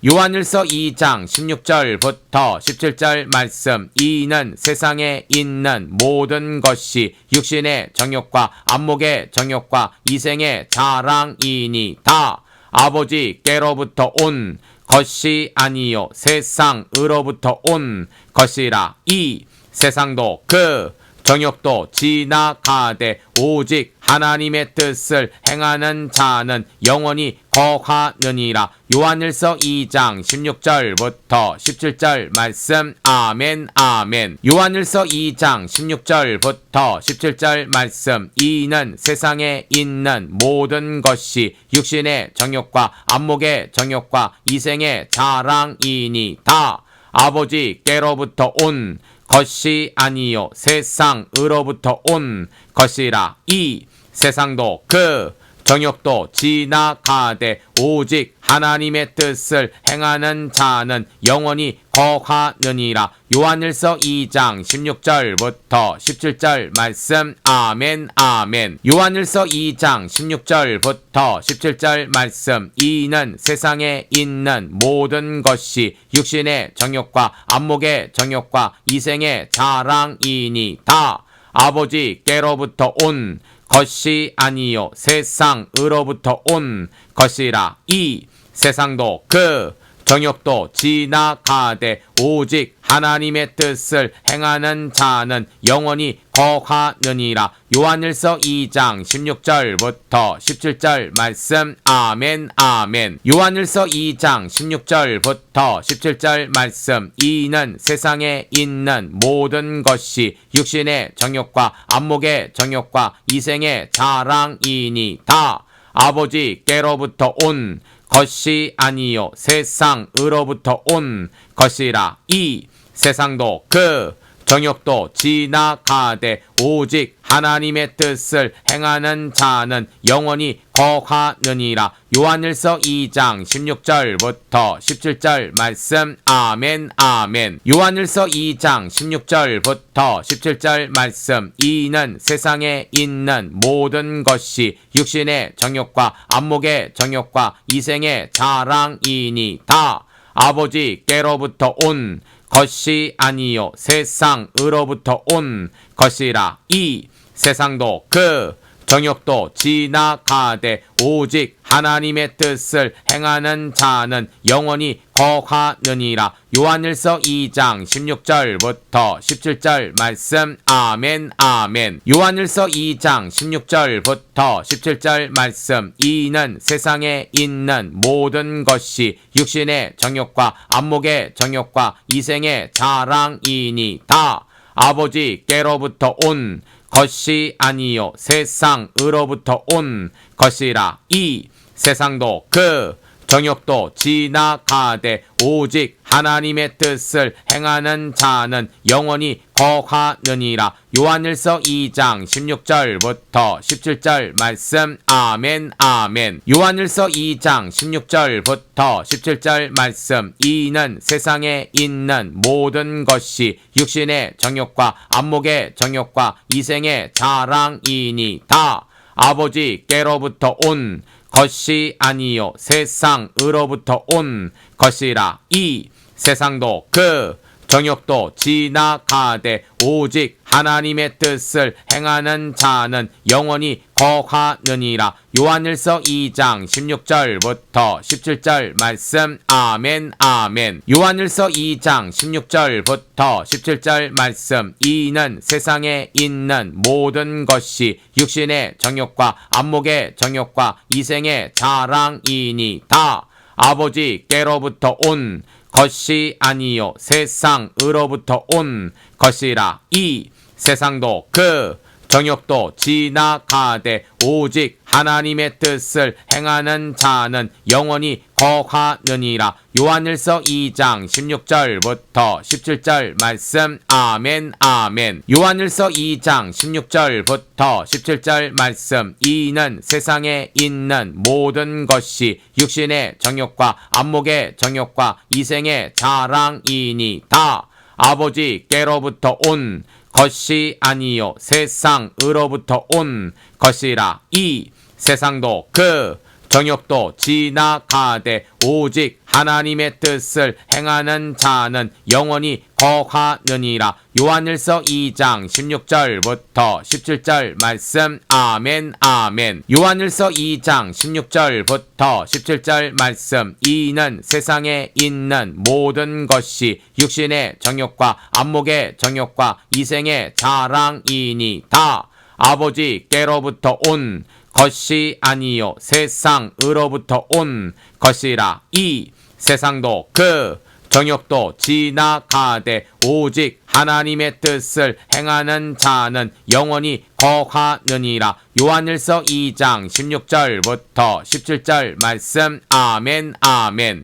요한일서 2장 16절부터 17절 말씀. 이는 세상에 있는 모든 것이 육신의 정욕과 안목의 정욕과 이생의 자랑이니 다 아버지께로부터 온 것이 아니요 세상으로부터 온 것이라. 이 세상도 그 정욕도 지나가되 오직 하나님의 뜻을 행하는 자는 영원히 거하느니라. 요한일서 2장 16절부터 17절 말씀. 아멘 아멘. 요한일서 2장 16절부터 17절 말씀. 이는 세상에 있는 모든 것이 육신의 정욕과 안목의 정욕과 이생의 자랑이니 다 아버지께로부터 온 것이 아니요 세상으로부터 온 것이라. 이 세상도 그 정욕도 지나가되 오직 하나님의 뜻을 행하는 자는 영원히 거하느니라. 요한일서 2장 16절부터 17절 말씀. 아멘 아멘. 요한일서 2장 16절부터 17절 말씀. 이는 세상에 있는 모든 것이 육신의 정욕과 안목의 정욕과 이생의 자랑이니 다 아버지께로부터 온 것이 아니요 세상으로부터 온 것이라. 이 세상도 그 정욕도 지나가되 오직 하나님의 뜻을 행하는 자는 영원히 거하느니라. 요한일서 2장 16절부터 17절 말씀. 아멘 아멘. 요한일서 2장 16절부터 17절 말씀. 이는 세상에 있는 모든 것이 육신의 정욕과 안목의 정욕과 이생의 자랑이니 다 아버지께로부터 온 것이 아니요 세상으로부터 온 것이라. 이 세상도 그 정욕도 지나가되 오직 하나님의 뜻을 행하는 자는 영원히 거하느니라. 요한일서 2장 16절부터 17절 말씀. 아멘 아멘. 요한일서 2장 16절부터 17절 말씀. 이는 세상에 있는 모든 것이 육신의 정욕과 안목의 정욕과 이생의 자랑이니 다 아버지께로부터 온 것이 아니요 세상으로부터 온 것이라. 이 세상도 그 정욕도 지나가되 오직 하나님의 뜻을 행하는 자는 영원히 거하느니라. 요한일서 2장 16절부터 17절 말씀. 아멘 아멘. 요한일서 2장 16절부터 17절 말씀. 이는 세상에 있는 모든 것이 육신의 정욕과 안목의 정욕과 이생의 자랑이니 다 아버지께로부터 온 것이 아니요 세상으로부터 온 것이라. 이 세상도 그 정욕도 지나가되 오직 하나님의 뜻을 행하는 자는 영원히 거하느니라. 요한일서 2장 16절부터 17절 말씀. 아멘 아멘. 요한일서 2장 16절부터 17절 말씀. 이는 세상에 있는 모든 것이 육신의 정욕과 안목의 정욕과 이생의 자랑이니 다 아버지께로부터 온 것이 아니요 세상으로부터 온 것이라. 이 세상도 그 정욕도 지나가되 오직 하나님의 뜻을 행하는 자는 영원히 거하느니라. 요한일서 2장 16절부터 17절 말씀. 아멘 아멘. 요한일서 2장 16절부터 17절 말씀. 이는 세상에 있는 모든 것이 육신의 정욕과 안목의 정욕과 이생의 자랑이니 다 아버지께로부터 온 것이 아니요 세상으로부터 온 것이라. 이 세상도 그 정욕도 지나가되 오직 하나님의 뜻을 행하는 자는 영원히 거하느니라. 요한일서 2장 16절부터 17절 말씀. 아멘 아멘. 요한일서 2장 16절부터 17절 말씀. 이는 세상에 있는 모든 것이 육신의 정욕과 안목의 정욕과 이생의 자랑이니 다 아버지께로부터 온 것이 아니요 세상으로부터 온 것이라. 이 세상도 그 정욕도 지나가되 오직 하나님의 뜻을 행하는 자는 영원히 거하느니라. 요한일서 2장 16절부터 17절 말씀. 아멘 아멘. 요한일서 2장 16절부터 17절 말씀. 이는 세상에 있는 모든 것이 육신의 정욕과 안목의 정욕과 이생의 자랑이니 다 아버지께로부터 온 것이 아니요 세상으로부터 온 것이라. 이 세상도 그 정욕도 지나가되 오직 하나님의 뜻을 행하는 자는 영원히 거하느니라. 요한일서 2장 16절부터 17절 말씀. 아멘 아멘.